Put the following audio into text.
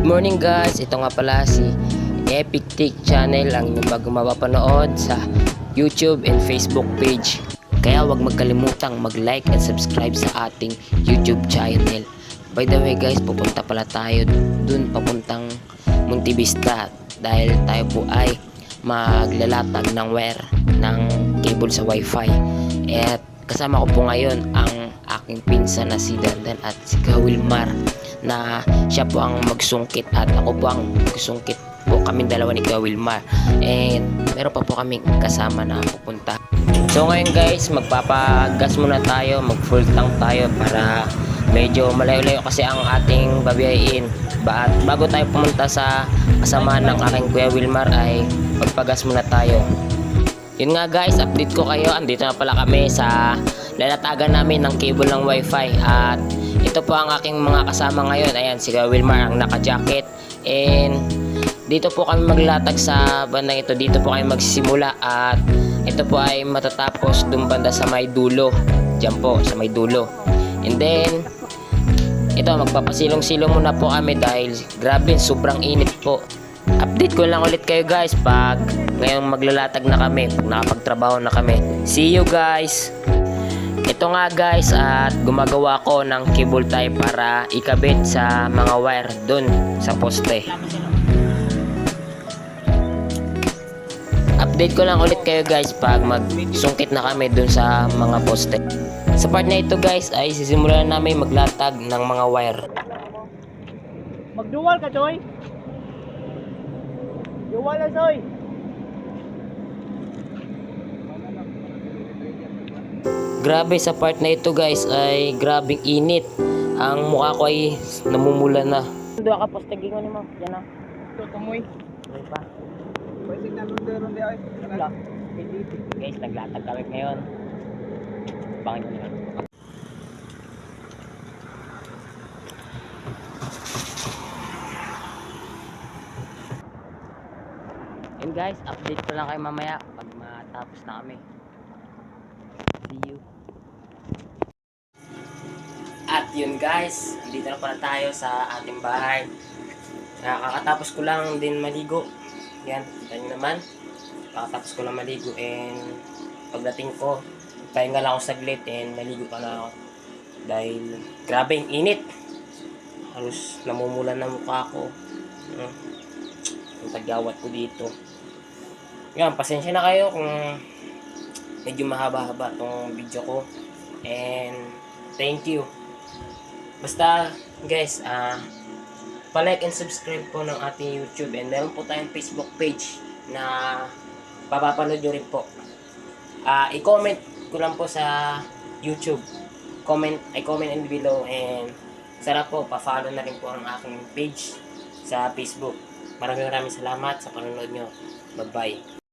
morning guys, ito nga pala si Epic Tech Channel, ang inyong bago mapapanood sa YouTube and Facebook page. Kaya huwag magkalimutang mag-like and subscribe sa ating YouTube channel. By the way guys, pupunta pala tayo dun papuntang Montevista dahil tayo po ay maglalatag ng wire ng cable sa wifi. At kasama ko po ngayon ang aking pinsan na si Dandan at si Wilmar, na siya po ang magsungkit at ako po ang magsungkit po, kaming dalawa ni Wilmar, and meron pa po kaming kasama na pupunta. So ngayon guys, magpapagas muna tayo, mag full tank tayo para medyo malayo-layo kasi ang ating babiyahin. Bago tayo pumunta sa kasamahan ng aking Kuya Wilmar ay magpagas muna tayo. Yun nga guys, update ko kayo, andito na pala kami sa lalatagan namin ng cable ng wifi. At ito po ang aking mga kasama ngayon. Ayan, si Wilmar ang naka-jacket. And dito po kami maglatag sa bandang ito. Dito po kami magsisimula. At ito po ay matatapos dun banda sa may dulo. Diyan po, sa may dulo. And then, ito, magpapasilong-silong muna po kami dahil grabe, sobrang init po. Update ko lang ulit kayo guys pag ngayong maglalatag na kami, pag nakapagtrabaho na kami. See you guys! Ito nga guys, at gumagawa ko ng cable tie para ikabit sa mga wire dun sa poste. Update ko lang ulit kayo guys pag magsungkit na kami dun sa mga poste. Sa part na ito guys ay sisimulan namin maglatag ng mga wire. Magduwal ka, Choy. Duwal na, Choy. Grabe, sa part na ito guys ay grabing init. Ang mukha ko ay namumula na. Doon ka poste gingon ni mo. Yan na. Ito, kamoy. Ay pa. Pwede na ronde ay. Wala. Guys, naglatag kami ngayon. Bangin nyo na. And guys, update ko lang kayo mamaya pag matapos na kami. See you. At yun guys, dito na pala tayo sa ating bahay. Kakatapos ko lang din maligo. Yan, kita nyo naman. Kakatapos ko lang maligo, and pagdating ko, pahinga lang ako saglit and maligo pa na ako. Dahil grabe yung init. Halos namumulan na mukha ko. Yung tagyawat ko dito. Yan, pasensya na kayo kung medyo mahaba-haba tong video ko. And thank you. Basta guys, pa-like and subscribe po ng ating YouTube, and meron po tayong Facebook page na papapanood nyo rin po. I-comment ko lang po sa YouTube. I-comment in below, and sarap po, pa-follow na rin po ang aking page sa Facebook. Maraming salamat sa panonood nyo. Bye-bye.